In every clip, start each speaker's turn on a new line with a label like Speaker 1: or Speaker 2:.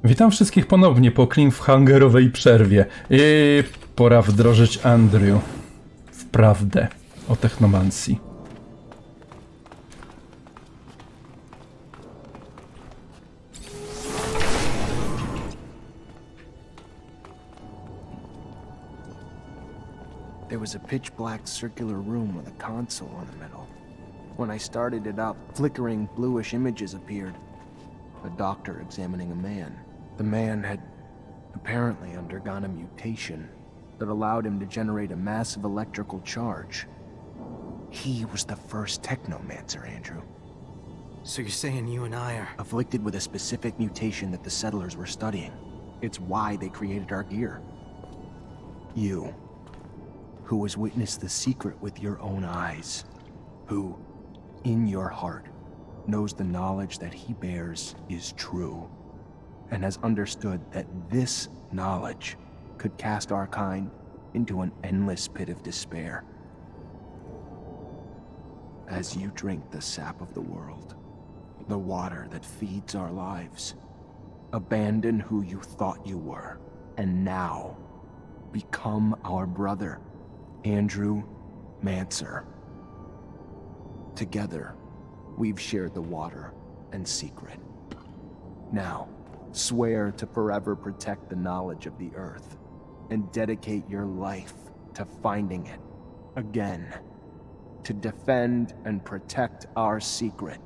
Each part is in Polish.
Speaker 1: Witam wszystkich ponownie po cliffhangerowej przerwie. I pora wdrożyć Andrew w prawdę o Technomancji.
Speaker 2: There was a pitch black circular room with a console in the middle. When I started it up, flickering bluish images appeared. A doctor examining a man. The man had apparently undergone a mutation that allowed him to generate a massive electrical charge. He was the first Technomancer, Andrew.
Speaker 3: So you're saying you and I are...
Speaker 2: Afflicted with a specific mutation that the settlers were studying. It's why they created our gear. You, who has witnessed the secret with your own eyes, who, in your heart, knows the knowledge that he bears is true, and has understood that this knowledge could cast our kind into an endless pit of despair. As you drink the sap of the world, the water that feeds our lives, abandon who you thought you were, and now become our brother, Andrew Mancer. Together, we've shared the water and secret. Now, swear to forever protect the knowledge of the earth and dedicate your life to finding it again, to defend and protect our secret,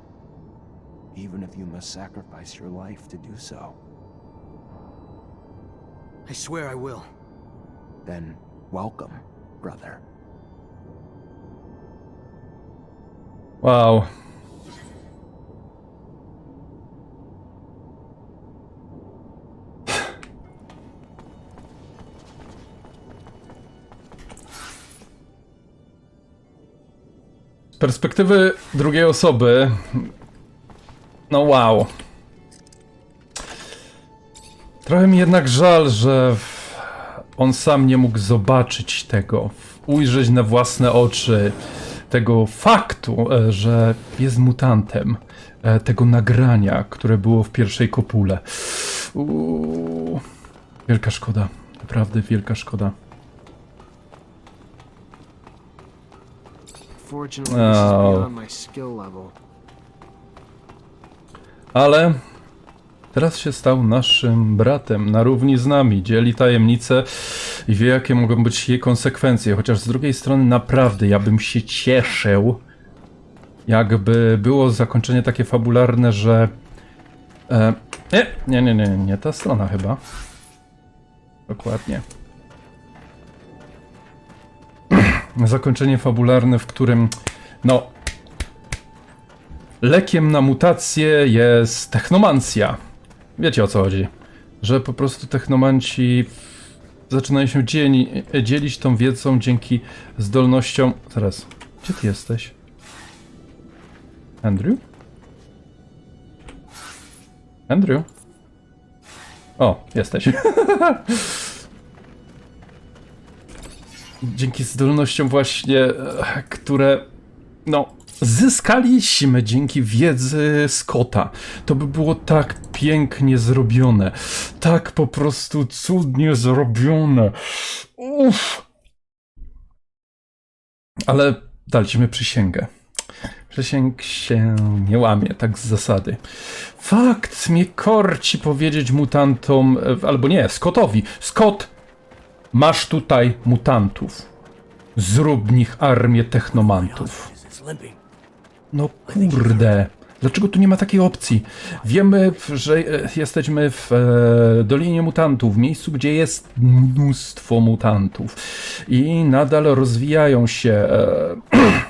Speaker 2: even if you must sacrifice your life to do so.
Speaker 3: I swear I will.
Speaker 2: Then, welcome, brother.
Speaker 1: Wow. Z perspektywy drugiej osoby, no wow. Trochę mi jednak żal, że on sam nie mógł zobaczyć tego, ujrzeć na własne oczy tego faktu, że jest mutantem, tego nagrania, które było w pierwszej kopule. Wielka szkoda, naprawdę wielka szkoda. Ale teraz się stał naszym bratem, na równi z nami, dzieli tajemnicę i wie, jakie mogą być jej konsekwencje. Chociaż z drugiej strony naprawdę ja bym się cieszył, jakby było zakończenie takie fabularne, że... Nie ta strona chyba. Dokładnie. Zakończenie fabularne, w którym, no, lekiem na mutację jest technomancja. Wiecie, o co chodzi? Że po prostu technomanci zaczynają się dzielić tą wiedzą dzięki zdolnościom... Zaraz, gdzie ty jesteś? Andrew? Andrew? O, jesteś. Dzięki zdolnościom właśnie, które, no, zyskaliśmy dzięki wiedzy Scotta. To by było tak pięknie zrobione. Tak po prostu cudnie zrobione. Uff. Ale daliśmy przysięgę. Przysięg się nie łamie, tak z zasady. Fakt mnie korci powiedzieć mutantom, albo nie, Scottowi. Scott, masz tutaj mutantów. Zrób nich armię technomantów. No kurde, dlaczego tu nie ma takiej opcji? Wiemy, że jesteśmy w Dolinie Mutantów, w miejscu, gdzie jest mnóstwo mutantów i nadal rozwijają się,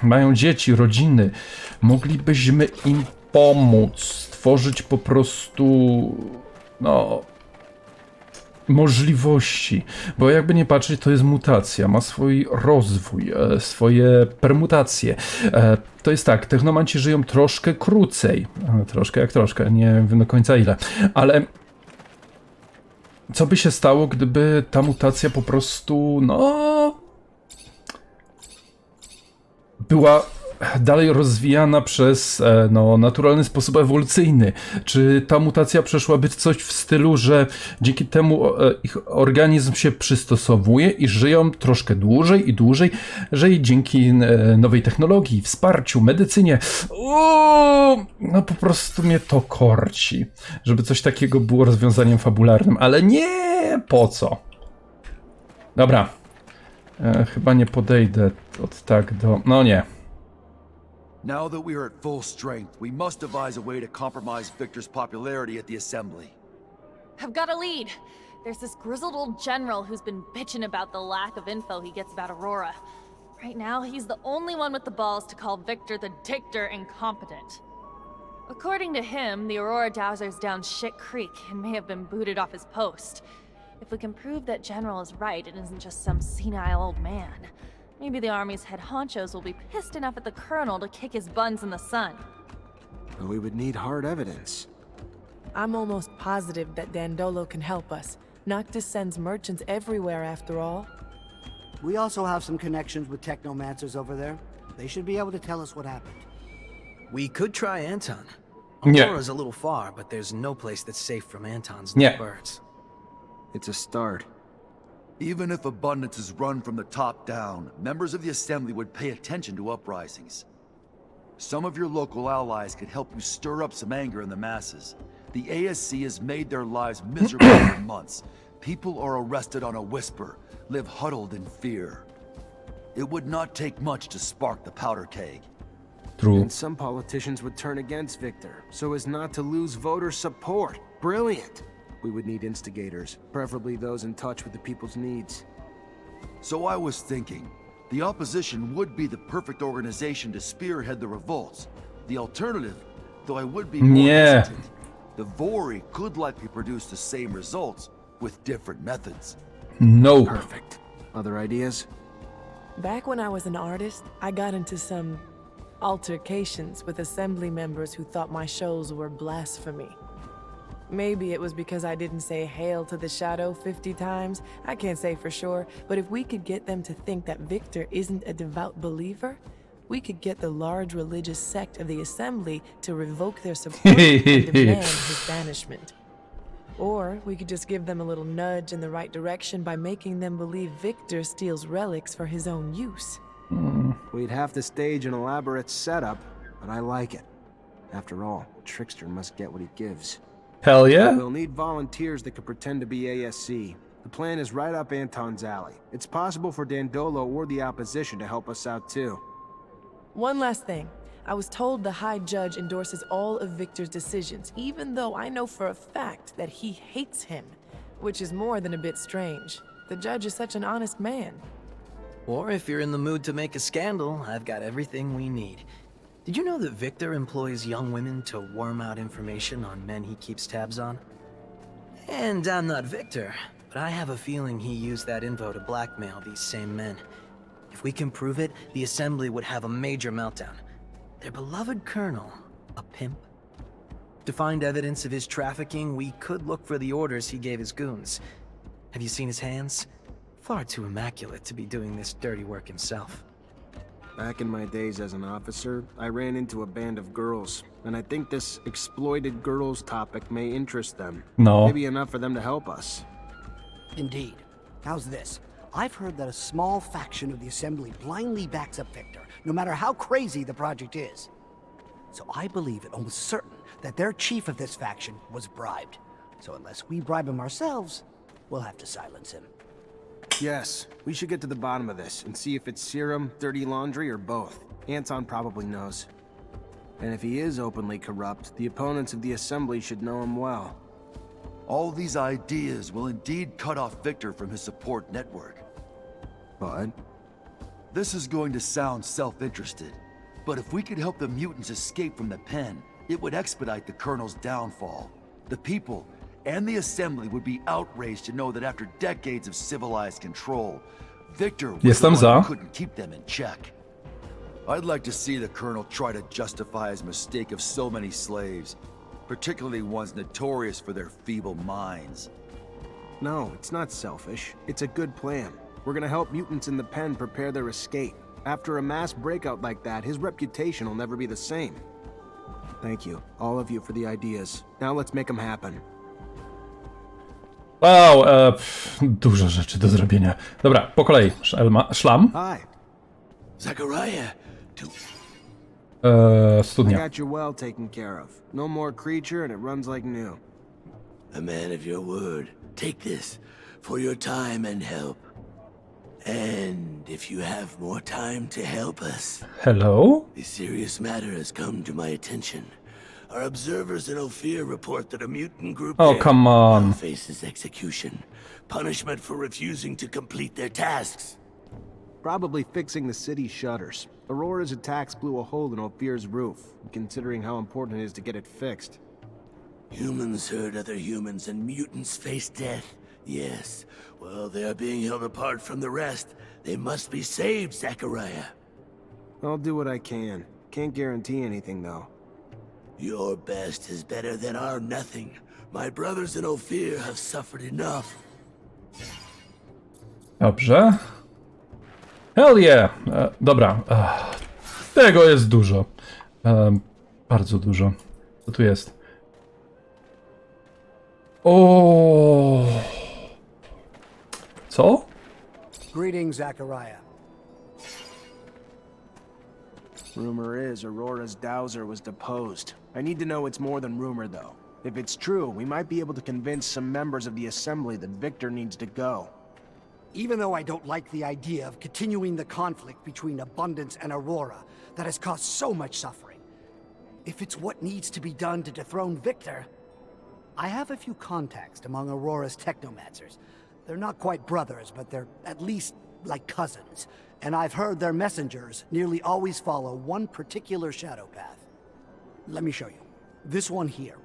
Speaker 1: mają dzieci, rodziny. Moglibyśmy im pomóc, stworzyć po prostu, no, możliwości, bo jakby nie patrzeć, to jest mutacja, ma swój rozwój, swoje permutacje. To jest tak, technomanci żyją troszkę krócej, troszkę jak troszkę, nie wiem do końca ile, ale co by się stało, gdyby ta mutacja po prostu, no, była dalej rozwijana przez naturalny sposób ewolucyjny? Czy ta mutacja przeszłaby coś w stylu, że dzięki temu ich organizm się przystosowuje i żyją troszkę dłużej i dłużej, że i dzięki nowej technologii, wsparciu, medycynie, no po prostu mnie to korci, żeby coś takiego było rozwiązaniem fabularnym, ale nie, po co? Dobra, chyba nie podejdę od tak do... no nie.
Speaker 4: Now that we are at full strength, we must devise a way to compromise Victor's popularity at the Assembly.
Speaker 5: I've got a lead. There's this grizzled old general who's been bitching about the lack of info he gets about Aurora. Right now, he's the only one with the balls to call Victor the dictator incompetent. According to him, the Aurora Dowser's down shit creek and may have been booted off his post. If we can prove that General is right and isn't just some senile old man, maybe the army's head honchos will be pissed enough at the colonel to kick his buns in the sun.
Speaker 2: But we would need hard evidence.
Speaker 6: I'm almost positive that Dandolo can help us. Noctis sends merchants everywhere, after all.
Speaker 7: We also have some connections with Technomancers over there. They should be able to tell us what happened.
Speaker 3: We could try Anton.
Speaker 1: Nie.
Speaker 3: Aurora's a little far, but there's no place that's safe from Anton's
Speaker 1: Nie.
Speaker 3: birds.
Speaker 2: It's a start.
Speaker 4: Even if abundance is run from the top down, members of the Assembly would pay attention to uprisings. Some of your local allies could help you stir up some anger in the masses. The ASC has made their lives miserable for months. People are arrested on a whisper, live huddled in fear. It would not take much to spark the powder keg.
Speaker 1: True.
Speaker 2: And some politicians would turn against Victor, so as not to lose voter support. Brilliant! We would need instigators, preferably those in touch with the people's needs.
Speaker 4: So I was thinking, the opposition would be the perfect organization to spearhead the revolts. The alternative, though I would be more
Speaker 1: Nie.
Speaker 4: hesitant, the Vori could likely produce the same results with different methods.
Speaker 1: Nope.
Speaker 2: Perfect. Other ideas?
Speaker 6: Back when I was an artist, I got into some altercations with assembly members who thought my shows were blasphemy. Maybe it was because I didn't say hail to the shadow 50 times. I can't say for sure, but if we could get them to think that Victor isn't a devout believer, we could get the large religious sect of the Assembly to revoke their support and demand his banishment. Or we could just give them a little nudge in the right direction by making them believe Victor steals relics for his own use.
Speaker 2: We'd have to stage an elaborate setup, but I like it. After all, a trickster must get what he gives.
Speaker 1: Hell yeah.
Speaker 2: We'll need volunteers that could pretend to be ASC. The plan is right up Anton's alley. It's possible for Dandolo or the opposition to help us out too.
Speaker 6: One last thing. I was told the High Judge endorses all of Victor's decisions, even though I know for a fact that he hates him, which is more than a bit strange. The judge is such an honest man.
Speaker 3: Or if you're in the mood to make a scandal, I've got everything we need. Did you know that Victor employs young women to worm out information on men he keeps tabs on? And I'm not Victor, but I have a feeling he used that info to blackmail these same men. If we can prove it, the Assembly would have a major meltdown. Their beloved colonel, a pimp? To find evidence of his trafficking, we could look for the orders he gave his goons. Have you seen his hands? Far too immaculate to be doing this dirty work himself.
Speaker 2: Back in my days as an officer, I ran into a band of girls, and I think this exploited girls topic may interest them.
Speaker 1: No.
Speaker 2: Maybe enough for them to help us.
Speaker 7: Indeed. How's this? I've heard that a small faction of the Assembly blindly backs up Victor, no matter how crazy the project is. So I believe it almost certain that their chief of this faction was bribed. So unless we bribe him ourselves, we'll have to silence him.
Speaker 2: Yes, we should get to the bottom of this and see if it's serum, dirty laundry, or both. Anton probably knows. And if he is openly corrupt, the opponents of the Assembly should know him well.
Speaker 4: All these ideas will indeed cut off Victor from his support network.
Speaker 2: But
Speaker 4: This is going to sound self-interested, but if we could help the mutants escape from the pen, it would expedite the Colonel's downfall. The people and the Assembly would be outraged to know that after decades of civilized control, Victor was the
Speaker 1: Jestem
Speaker 4: one
Speaker 1: za.
Speaker 4: who couldn't keep them in check. I'd like to see the Colonel try to justify his mistake of so many slaves, particularly ones notorious for their feeble minds.
Speaker 2: no, it's not selfish. It's a good plan. We're gonna help mutants in the pen prepare their escape. After a mass breakout like that, his reputation will never be the same. Thank you, all of you, for the ideas. Now let's make them happen.
Speaker 1: Wow, dużo rzeczy do zrobienia. Dobra, po kolei. Szlam.
Speaker 2: Hi,
Speaker 4: Zachariah,
Speaker 2: I
Speaker 1: Studnia.
Speaker 2: got your well taken care of. No more creature and it runs like new.
Speaker 8: A man of your word. Take this for your time and help. And if you have more time to help us,
Speaker 1: Hello?
Speaker 8: a serious matter has come to my attention. Our observers in Ophir report that a mutant group
Speaker 1: Oh,
Speaker 8: there
Speaker 1: come on.
Speaker 8: now faces execution, punishment for refusing to complete their tasks.
Speaker 2: Probably fixing the city's shutters. Aurora's attacks blew a hole in Ophir's roof, considering how important it is to get it fixed.
Speaker 8: Humans hurt other humans and mutants face death. Yes, well, they are being held apart from the rest. They must be saved, Zachariah.
Speaker 2: I'll do what I can. Can't guarantee anything, though.
Speaker 8: Your best is better than our nothing. My brothers in Ophir have suffered enough.
Speaker 1: Dobrze. Hell yeah! Dobra. Tego jest dużo. Bardzo dużo. Co tu jest? O. Co?
Speaker 7: Greetings, Zachariah.
Speaker 2: Rumor is Aurora's dowser was deposed. I need to know it's more than rumor, though. If it's true, we might be able to convince some members of the Assembly that Victor needs to go.
Speaker 7: Even though I don't like the idea of continuing the conflict between Abundance and Aurora that has caused so much suffering, if it's what needs to be done to dethrone Victor, I have a few contacts among Aurora's Technomancers. They're not quite brothers, but they're at least like cousins. And I've heard their messengers nearly always follow one particular shadow path. Let me show you. This one here.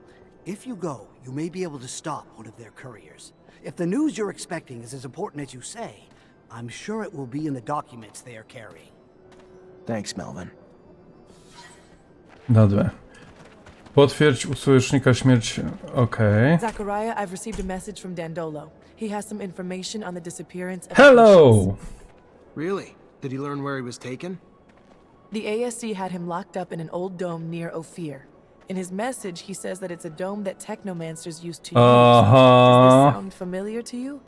Speaker 7: If you go, you may be able to stop one of their couriers. If the news you're expecting is as important as you say, I'm sure it will be in the documents they are carrying.
Speaker 2: Thanks, Melvin.
Speaker 1: Dobra. Potwierdź u sojusznika śmierć. Okej.
Speaker 6: Zachariah, I've received a message from Dandolo. He has some information on the disappearance of
Speaker 1: Hello!
Speaker 2: Really? Did he learn where he was taken?
Speaker 6: The ASC had him locked up in an old dome near Ophir. In his message, he says that it's a dome that Technomancers used to use. Does this sound familiar to you?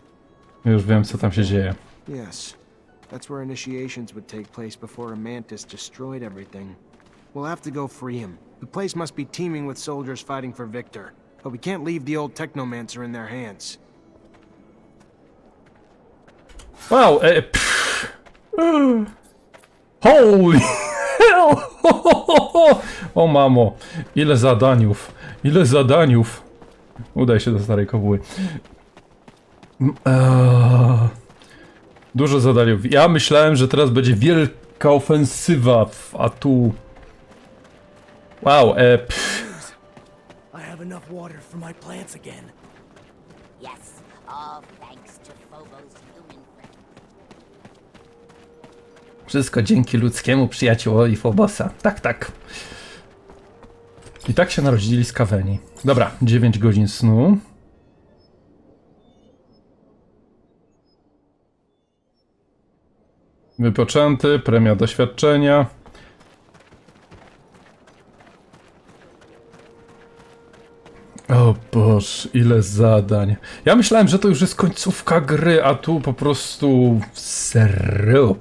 Speaker 1: Już wiem, co tam się dzieje.
Speaker 2: Yes. That's where initiations would take place before a mantis destroyed everything. We'll have to go free him. The place must be teeming with soldiers fighting for Victor. But we can't leave the old Technomancer in their hands.
Speaker 1: Wow! Holy hell! O mamo, ile zadaniów, ile zadaniów. Udaj się do starej kobuły. Dużo zadaniów. Ja myślałem, że teraz będzie wielka ofensywa, a tu... Wow,
Speaker 8: I have enough water for my plants again.
Speaker 9: Yes, all thanks to Phobos' human friend.
Speaker 1: Wszystko dzięki ludzkiemu przyjaciołowi Phobosa. Tak, tak. I tak się narodzili skaweni. Dobra, 9 godzin snu. Wypoczęty, premia doświadczenia. O Boże, ile zadań. Ja myślałem, że to już jest końcówka gry, a tu po prostu... serio.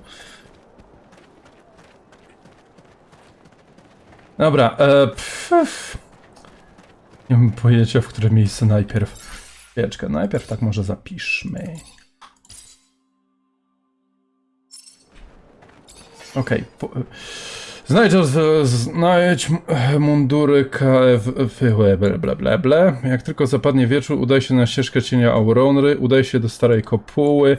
Speaker 1: Dobra, nie mam pojęcia, w które miejsce najpierw. Chwileczkę, najpierw tak może zapiszmy. Okej. Znajdź mundury KF... Blablabla. Jak tylko zapadnie wieczór, udaj się na ścieżkę cienia Aurory, udaj się do starej kopuły.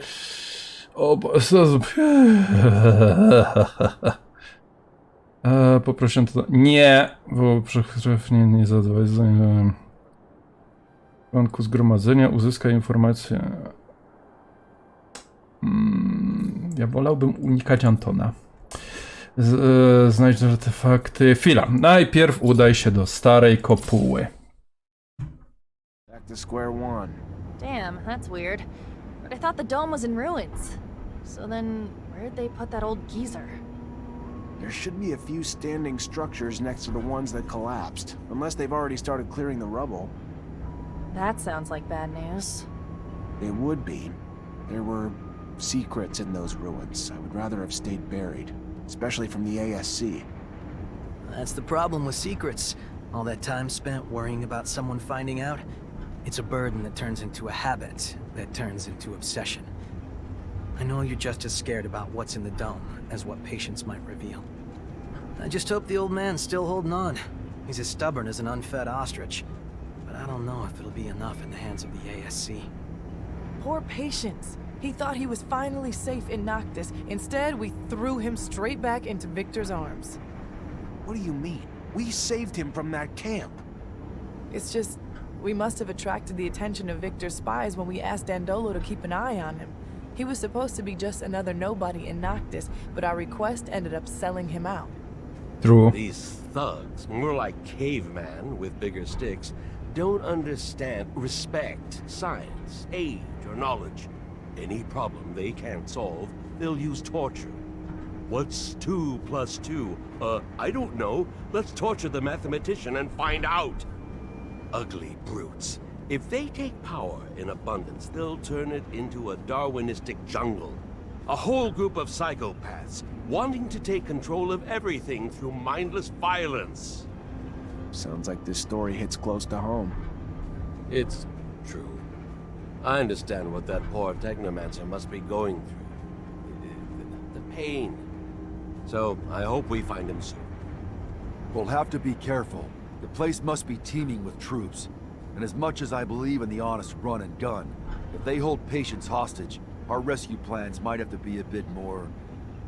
Speaker 1: Poproszę to... Nie! Bo przechlewnie nie zadawaj zdań. W członku zgromadzenia uzyskaj informację. Ja wolałbym unikać Antona. Znajdź artefakty. Chwila. Najpierw udaj się do starej kopuły.
Speaker 2: Back to square one.
Speaker 5: Damn, that's weird. But I thought the dome was in ruins. So then, where'd they put that old geezer?
Speaker 2: There should be a few standing structures next to the ones that collapsed, unless they've already started clearing the rubble.
Speaker 5: That sounds like bad news.
Speaker 2: It would be. There were secrets in those ruins. I would rather have stayed buried, especially from the ASC.
Speaker 3: That's the problem with secrets. All that time spent worrying about someone finding out, it's a burden that turns into a habit, that turns into obsession. I know you're just as scared about what's in the dome as what patience might reveal. I just hope the old man's still holding on. He's as stubborn as an unfed ostrich. But I don't know if it'll be enough in the hands of the ASC.
Speaker 6: Poor Patience. He thought he was finally safe in Noctis. Instead, we threw him straight back into Victor's arms.
Speaker 2: What do you mean? We saved him from that camp.
Speaker 6: It's just, we must have attracted the attention of Victor's spies when we asked Dandolo to keep an eye on him. He was supposed to be just another nobody in Noctis, but our request ended up selling him out.
Speaker 1: True.
Speaker 10: These thugs, more like cavemen with bigger sticks, don't understand respect, science, age, or knowledge. Any problem they can't solve, they'll use torture. What's 2 + 2? I don't know. Let's torture the mathematician and find out. Ugly brutes. If they take power in abundance, they'll turn it into a Darwinistic jungle. A whole group of psychopaths, wanting to take control of everything through mindless violence.
Speaker 2: Sounds like this story hits close to home.
Speaker 10: It's true. I understand what that poor Technomancer must be going through. The pain. So, I hope we find him soon.
Speaker 4: We'll have to be careful. The place must be teeming with troops. And as much as I believe in the honest run and gun, if they hold Patience hostage, our rescue plans might have to be a bit more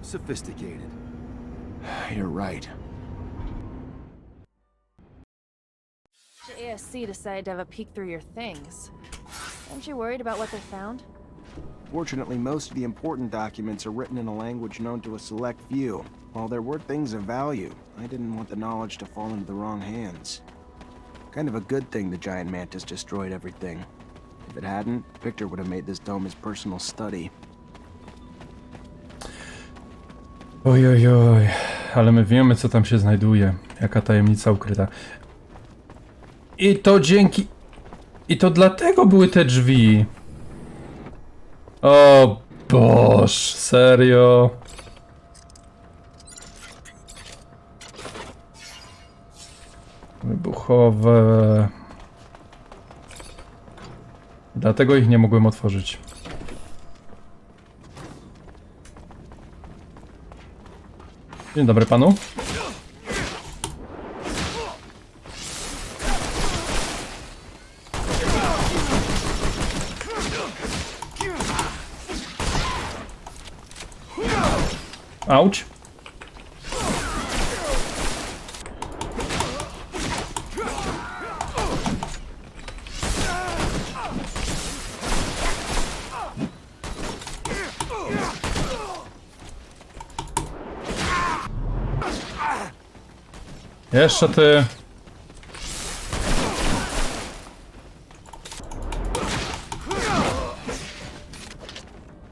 Speaker 4: sophisticated.
Speaker 2: You're right.
Speaker 5: The ASC decided to have a peek through your things. Aren't you worried about what they found?
Speaker 2: Fortunately, most of the important documents are written in a language known to a select few. While there were things of value, I didn't want the knowledge to fall into the wrong hands. Kind of a good thing the giant mantis destroyed everything. If it hadn't, Victor would have made this dome his personal study.
Speaker 1: Oj, oj, oj. Ale my wiemy, co tam się znajduje. Jaka tajemnica ukryta. I to dzięki... I to dlatego były te drzwi. O Boż, serio? Wybuchowe. Dlatego ich nie mogłem otworzyć. Dzień dobry panu. Auć. Jeszcze ty.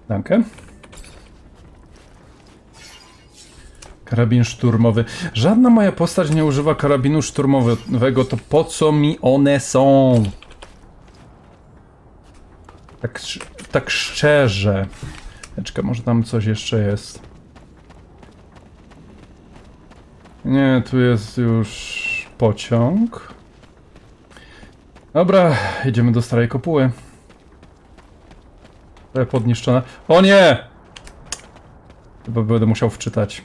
Speaker 1: Dankę. Karabin szturmowy. Żadna moja postać nie używa karabinu szturmowego, to po co mi one są? Tak szczerze. Czekaj, może tam coś jeszcze jest. Nie, tu jest już pociąg. Dobra, idziemy do starej kopuły. Podniszczone. O nie! Chyba będę musiał wczytać.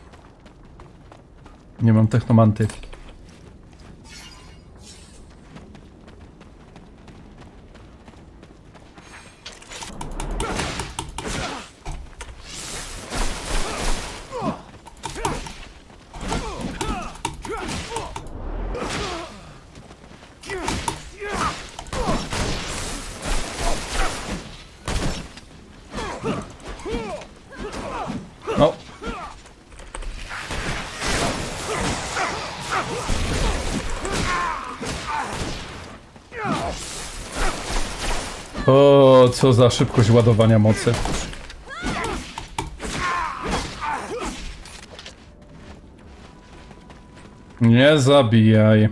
Speaker 1: Nie mam technomanty. No. O, co za szybkość ładowania mocy. Nie zabijaj.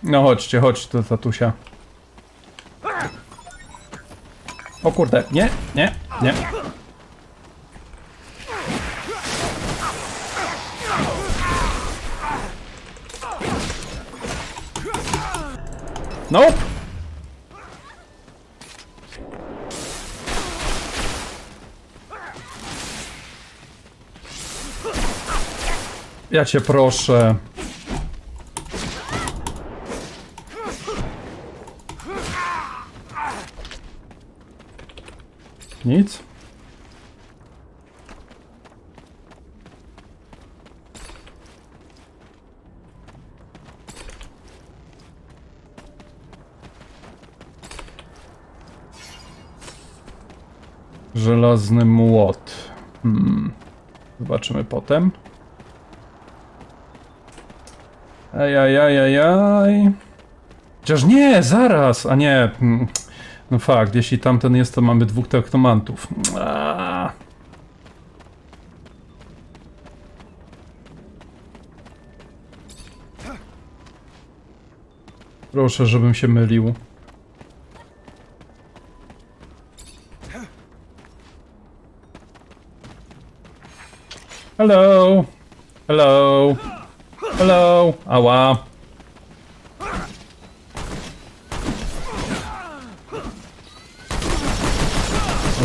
Speaker 1: No chodźcie, chodź do tatusia. O kurde, nie, nie, nie. Nope. Ja cię proszę. Nic. Żelazny młot. Zobaczymy potem. Ej. Chociaż nie, zaraz, a nie. No fakt, jeśli tamten jest, to mamy 2 technomantów. Proszę, żebym się mylił. Hello! Hello! Hello! Ała!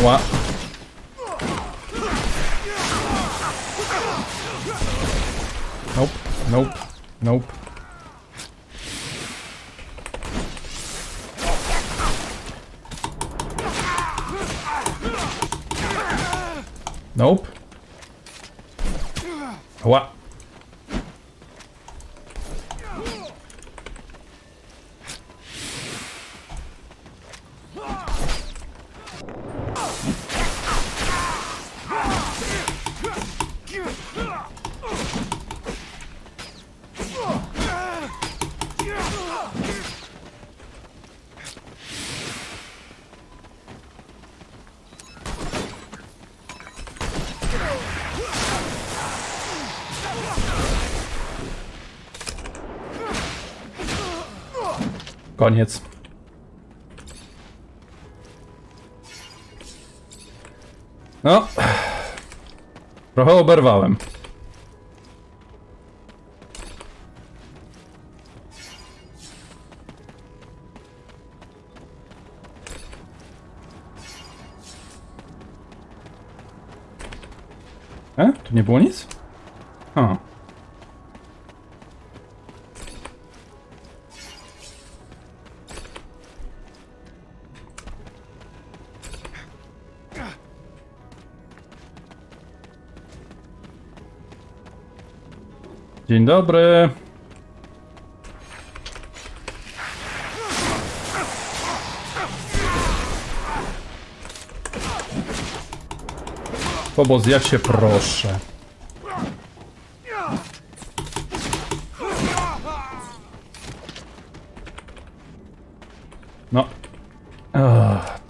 Speaker 1: Ła. Nope, nope, nope. Nope. Ła. Koniec. No. Trochę oberwałem. Tu nie było nic? A. Dzień dobry. Pobos, ja cię proszę. No.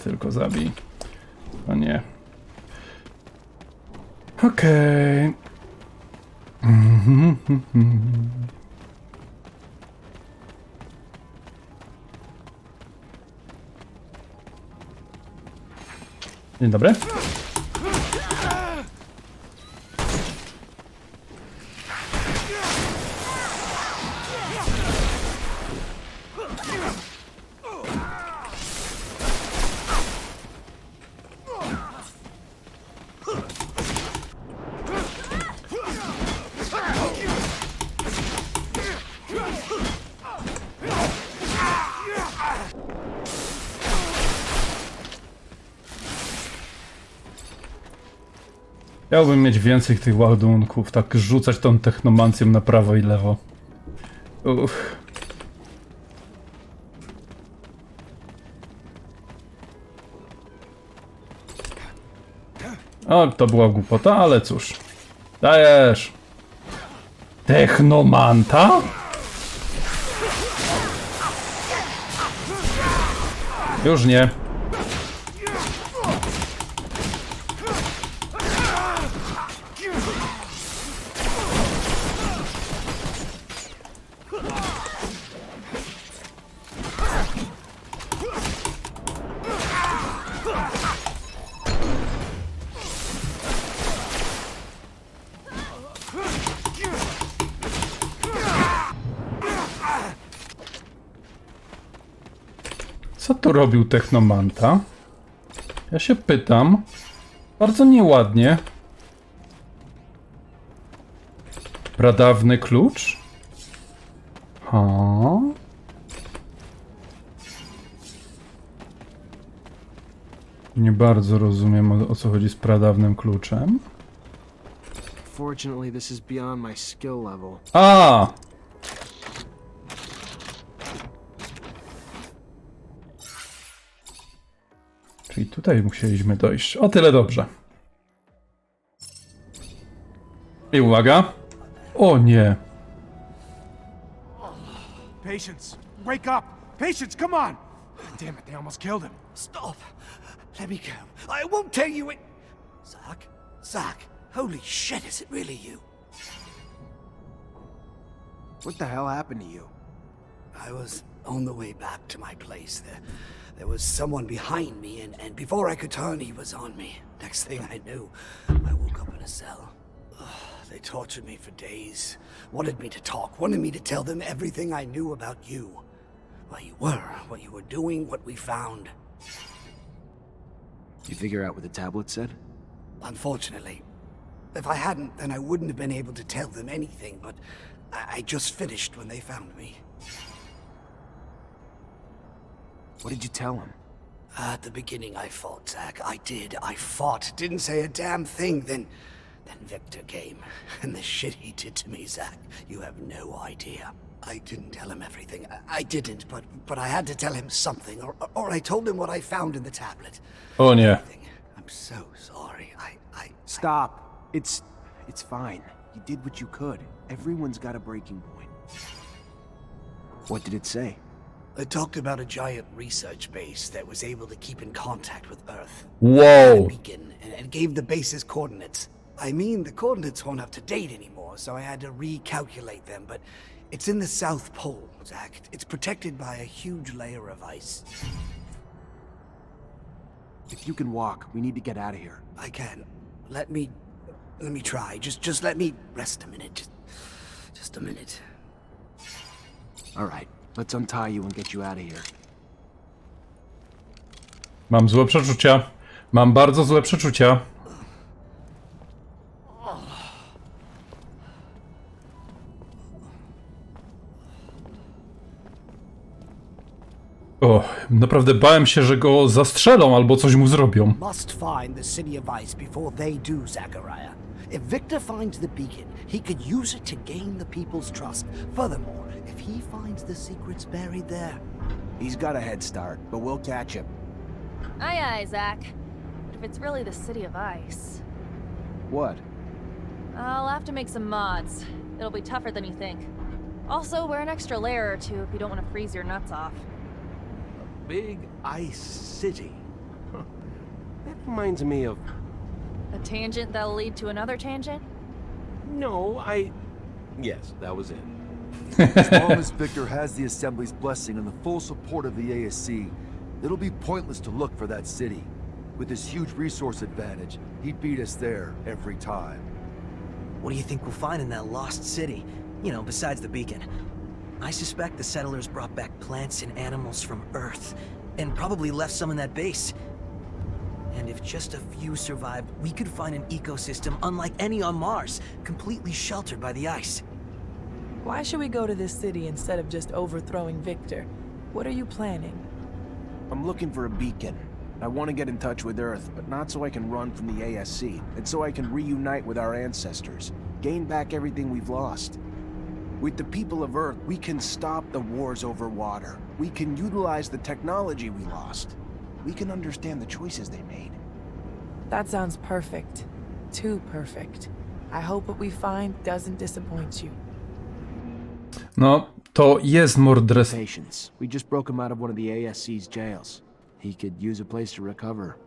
Speaker 1: Tylko zabij. O nie. Okej. Dzień dobry. Chciałbym mieć więcej tych ładunków, tak rzucać tą technomancją na prawo i lewo. Uff. O, to była głupota, ale cóż. Dajesz! Technomanta? Już nie. Co tu robił Technomanta? Ja się pytam. Bardzo nieładnie. Pradawny klucz? Ha? Nie bardzo rozumiem, o co chodzi z pradawnym kluczem.
Speaker 11: Fortunately, this is beyond my skill level.
Speaker 1: A! Czyli tutaj musieliśmy dojść. O tyle dobrze. I uwaga. O nie.
Speaker 2: Patience, wake up! Patience, come on! Damn it, they almost killed him.
Speaker 7: Stop! Let me go. I won't tell you it. Zach, holy shit, is it really you?
Speaker 2: What the hell happened to you?
Speaker 7: I was on the way back to my place. There was someone behind me, and before I could turn, he was on me. Next thing I knew, I woke up in a cell. They tortured me for days. Wanted me to talk, wanted me to tell them everything I knew about you. Where you were, what you were doing, what we found.
Speaker 2: You figure out what the tablet said?
Speaker 7: Unfortunately. If I hadn't, then I wouldn't have been able to tell them anything, but I just finished when they found me.
Speaker 2: What did you tell him?
Speaker 7: At the beginning I fought, Zach. I did. I fought. Didn't say a damn thing. Then Victor came. And the shit he did to me, Zach, you have no idea. I didn't tell him everything. I didn't, but I had to tell him something. Or I told him what I found in the tablet.
Speaker 1: O nie.
Speaker 7: Everything. I'm so sorry.
Speaker 2: Stop. It's fine. You did what you could. Everyone's got a breaking point. What did it say?
Speaker 7: It talked about a giant research base that was able to keep in contact with Earth.
Speaker 1: Whoa.
Speaker 7: Beacon, and gave the base's coordinates. I mean, the coordinates weren't up to date anymore, so I had to recalculate them, but it's in the South Pole, Zach. It's protected by a huge layer of ice.
Speaker 2: If you can walk, we need to get out of here.
Speaker 7: I can. Let me try. Just let me rest a minute. Just a minute.
Speaker 2: All right, let's untie you and get you out of here.
Speaker 1: Mam złe przeczucia. Mam bardzo złe przeczucia. O, naprawdę bałem się, że go zastrzelą albo coś mu zrobią.
Speaker 7: Must find the City of Ice before they do, Zachariah. If Victor finds the beacon, he could use it to gain the people's trust. Furthermore, if he finds the secrets buried there...
Speaker 2: He's got a head start, but we'll catch him.
Speaker 5: Aye, aye, Zach. But if it's really the City of Ice...
Speaker 2: What?
Speaker 5: I'll have to make some mods. It'll be tougher than you think. Also, wear an extra layer or two if you don't want to freeze your nuts off.
Speaker 10: Big ice city. Huh. That reminds me of...
Speaker 5: A tangent that'll lead to another tangent?
Speaker 10: No, Yes, that was it.
Speaker 4: As long as Victor has the Assembly's blessing and the full support of the ASC, it'll be pointless to look for that city. With his huge resource advantage, he'd beat us there every time.
Speaker 3: What do you think we'll find in that lost city? You know, besides the beacon. I suspect the settlers brought back plants and animals from Earth, and probably left some in that base. And if just a few survived, we could find an ecosystem unlike any on Mars, completely sheltered by the ice.
Speaker 6: Why should we go to this city instead of just overthrowing Victor? What are you planning?
Speaker 11: I'm looking for a beacon. I want to get in touch with Earth, but not so I can run from the ASC, and so I can reunite with our ancestors, gain back everything we've lost. With the people of Earth, we can stop the wars over water. We can utilize the technology we lost. We can understand the choices they made.
Speaker 6: That sounds perfect. Too perfect. I hope what we find doesn't disappoint you.
Speaker 1: No, to jest morderstwo.
Speaker 11: Patience. We just broke him out of one of the ASC's jails. He could use a place to recover.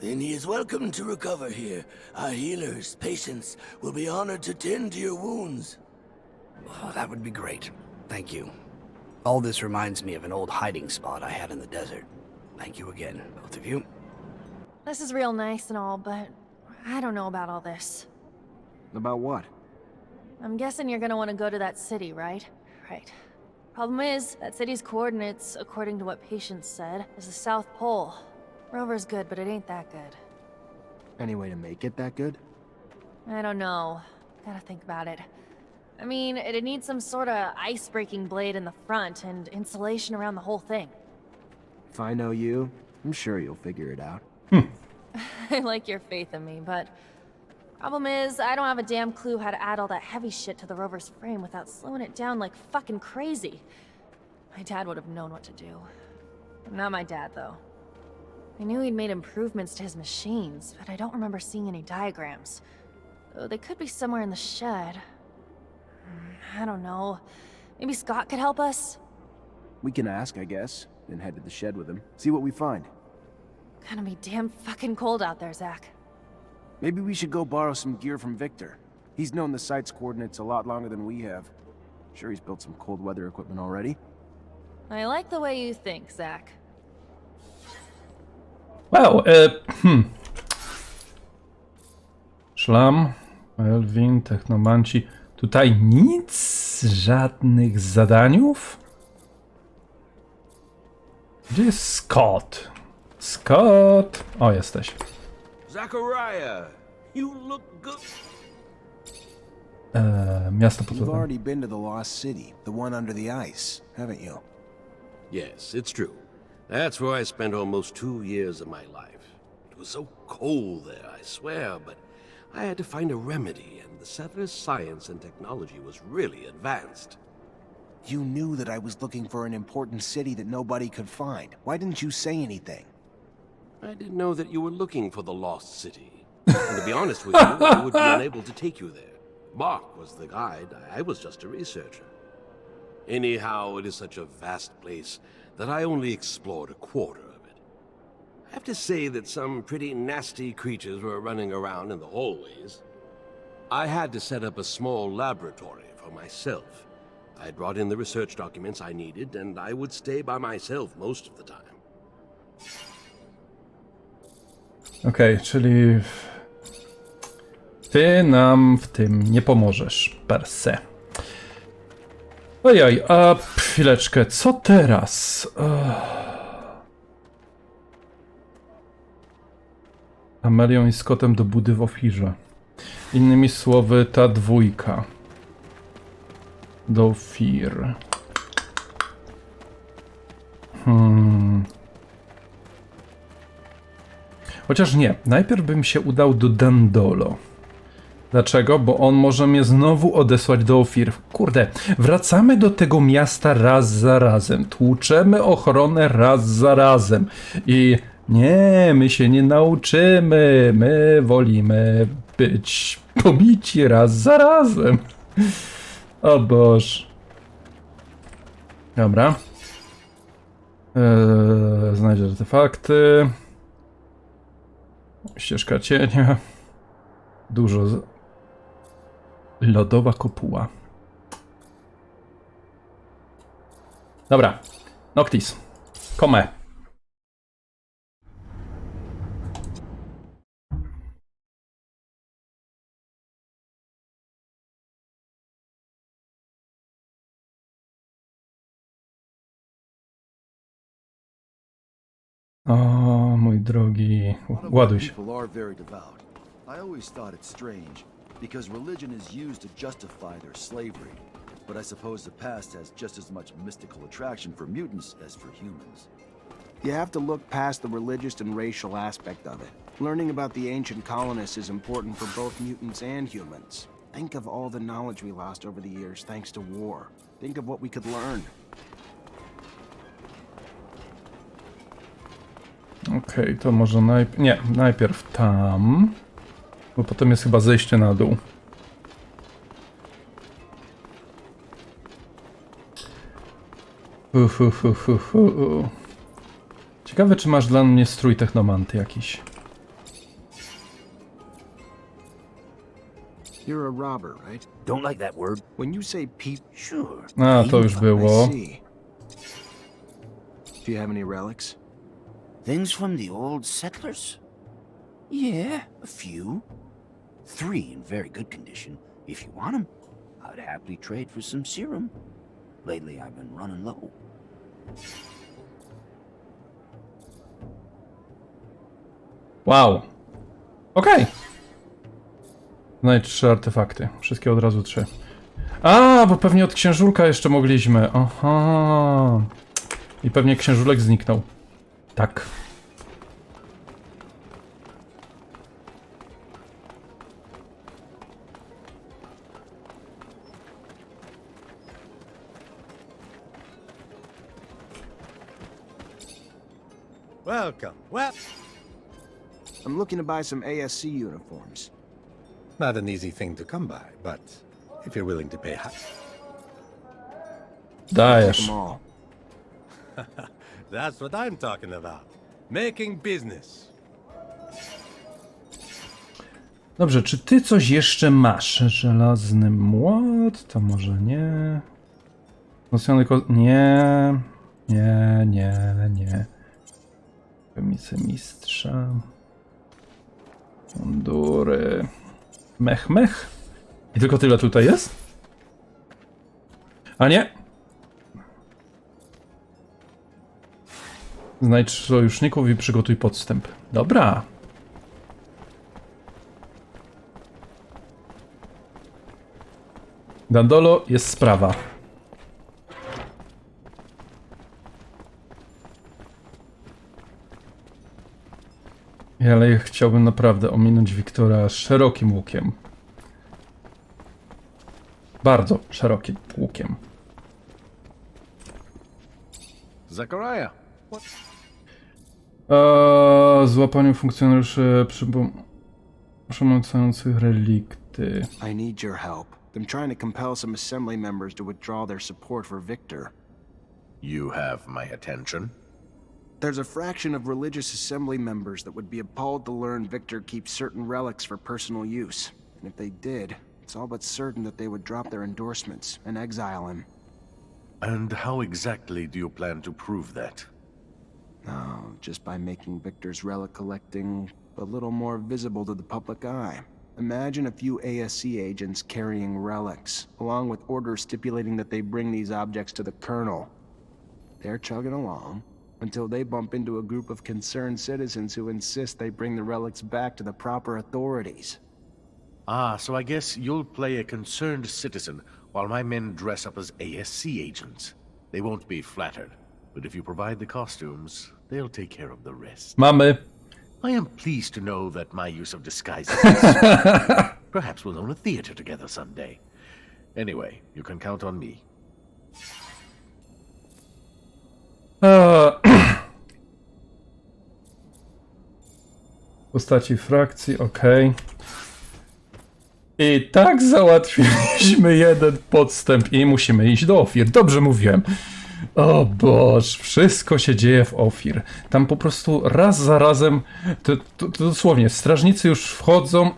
Speaker 8: Then he is welcome to recover here. Our healers, patients, will be honored to tend to your wounds.
Speaker 7: Oh, that would be great. Thank you. All this reminds me of an old hiding spot I had in the desert. Thank you again, both of you.
Speaker 5: This is real nice and all, but I don't know about all this.
Speaker 11: About what?
Speaker 5: I'm guessing you're gonna want to go to that city, right? Right. Problem is, that city's coordinates, according to what Patience said, is the South Pole. Rover's good, but it ain't that good.
Speaker 11: Any way to make it that good?
Speaker 5: I don't know. Gotta think about it. I mean, it'd need some sort of ice-breaking blade in the front and insulation around the whole thing.
Speaker 11: If I know you, I'm sure you'll figure it out.
Speaker 5: I like your faith in me, but... Problem is, I don't have a damn clue how to add all that heavy shit to the rover's frame without slowing it down like fucking crazy. My dad would have known what to do. Not my dad, though. I knew he'd made improvements to his machines, but I don't remember seeing any diagrams. Though they could be somewhere in the shed. I don't know. Maybe Scott could help us?
Speaker 11: We can ask, I guess, then head to the shed with him. See what we find.
Speaker 5: Gonna be damn fucking cold out there, Zach.
Speaker 11: Maybe we should go borrow some gear from Victor. He's known the site's coordinates a lot longer than we have. Sure, he's built some cold weather equipment already.
Speaker 5: I like the way you think, Zach.
Speaker 1: Wow, Szlam, Elwin, Technomanci. Tutaj nic, żadnych zadaniów. Gdzie jest Scott? Scott! O, jesteś.
Speaker 10: Zachariah, you look good.
Speaker 1: Miasto
Speaker 11: You've
Speaker 1: pod
Speaker 11: already been to the Lost City, the one under the ice, haven't you?
Speaker 10: Yes, it's true. That's where I spent almost 2 years of my life. It was so cold there, I swear, but I had to find a remedy, and the settlers' science and technology was really advanced.
Speaker 11: You knew that I was looking for an important city that nobody could find. Why didn't you say anything?
Speaker 10: I didn't know that you were looking for the Lost City. And to be honest with you, I would be unable to take you there. Mark was the guide, I was just a researcher. Anyhow, it is such a vast place that I only explored a quarter of it. I have to say that some pretty nasty creatures were running around in the hallways. I had to set up a small laboratory for myself. I brought in the research documents I needed, and I would stay by myself most of the time.
Speaker 1: Okej, czyli ty nam w tym nie pomożesz, per se. Ojej, a chwileczkę, co teraz? Amelią i Scottem do budy w ofirze. Innymi słowy, ta dwójka. Do ofir. Chociaż nie, najpierw bym się udał do Dandolo. Dlaczego? Bo on może mnie znowu odesłać do ofir. Kurde, wracamy do tego miasta raz za razem. Tłuczemy ochronę raz za razem. I nie, my się nie nauczymy. My wolimy być pobici raz za razem. O Boże. Dobra. Znajdę artefakty. Ścieżka cienia. Dużo. Lodowa kopuła. Dobra. Noctis. Come. O, mój drogi. Ładuj się.
Speaker 4: People are very devout. I always thought it strange, because religion is used to justify their slavery. But I suppose the past has just as much mystical attraction for mutants as for humans.
Speaker 11: You have to look past the religious and racial aspect of it. Learning about the ancient colonists is important for both mutants and humans. Think of all the knowledge we lost over the years thanks to war. Think of what we could learn.
Speaker 1: Okej, to może najpierw... Nie, najpierw tam. Bo potem jest chyba zejście na dół. Ciekawe, czy masz dla mnie strój technomanty jakiś.
Speaker 11: You're a robber, right?
Speaker 7: Don't like that word.
Speaker 11: When you say peep,
Speaker 7: Sure.
Speaker 1: A, to już
Speaker 11: I
Speaker 1: było.
Speaker 11: see. Do you have any relics?
Speaker 7: Things from the old settlers? Yeah, a few. 3 in very good condition. If you want them, I'd happily trade for some serum. Lately, I've been running low.
Speaker 1: Wow. Okej. Znajdź 3 artefakty. Wszystkie od razu 3. A, bo pewnie od księżulka jeszcze mogliśmy. Aha. I pewnie księżulek zniknął. Tak.
Speaker 12: Welcome. Well,
Speaker 11: I'm looking to buy some ASC uniforms.
Speaker 12: not an easy thing to come by, but if you're willing to pay high.
Speaker 11: Take
Speaker 1: Dajesz.
Speaker 11: them all.
Speaker 12: That's what I'm talking about. Making business.
Speaker 1: Dobrze, czy ty coś jeszcze masz? Żelazny młot? To może nie. Wzmocniony nie. Nie. Wicemistrza. Mundury. Mech. I tylko tyle tutaj jest? A nie. Znajdź sojuszników i przygotuj podstęp. Dobra. Dandolo, jest sprawa. Ale ja chciałbym naprawdę ominąć Wiktora szerokim łukiem. Bardzo szerokim łukiem.
Speaker 11: Zachariah.
Speaker 1: Złapaniu funkcjonariuszy przemocających relikty.
Speaker 11: I need your help. I'm trying to compel some assembly members to withdraw their support for Victor.
Speaker 10: You have my attention.
Speaker 11: There's a fraction of religious assembly members that would be appalled to learn Victor keeps certain relics for personal use. And if they did, it's all but certain that they would drop their endorsements and exile him.
Speaker 10: And how exactly do you plan to prove that?
Speaker 11: Oh, just by making Victor's relic collecting a little more visible to the public eye. Imagine a few ASC agents carrying relics, along with orders stipulating that they bring these objects to the Colonel. They're chugging along until they bump into a group of concerned citizens who insist they bring the relics back to the proper authorities.
Speaker 10: Ah, so I guess you'll play a concerned citizen while my men dress up as ASC agents. They won't be flattered, but if you provide the costumes, they'll take care of the rest.
Speaker 1: Mamy.
Speaker 10: I am pleased to know that my use of disguises is perhaps we'll own a theater together someday. Anyway, you can count on me.
Speaker 1: Postaci frakcji, okej. I tak załatwiliśmy jeden podstęp i musimy iść do Ofir. Dobrze mówiłem. O Boż, wszystko się dzieje w Ofir. Tam po prostu raz za razem, to dosłownie, strażnicy już wchodzą,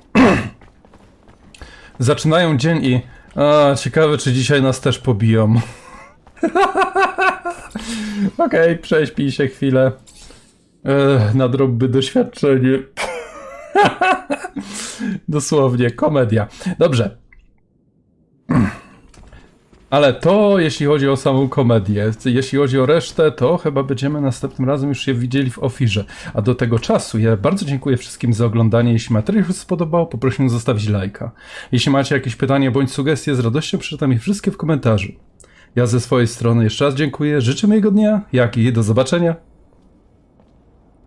Speaker 1: zaczynają dzień i ciekawe, czy dzisiaj nas też pobiją. Okej, prześpij się chwilę. Nadrobby doświadczenie. Dosłownie, komedia. Dobrze. Ale to jeśli chodzi o samą komedię. Jeśli chodzi o resztę, to chyba będziemy następnym razem już się widzieli w Ofirze. A do tego czasu ja bardzo dziękuję wszystkim za oglądanie. Jeśli materiał się spodobał, poproszę zostawić lajka. Jeśli macie jakieś pytania bądź sugestie, z radością przeczytam je wszystkie w komentarzu. Ja ze swojej strony jeszcze raz dziękuję, życzę miłego dnia, jak i do zobaczenia.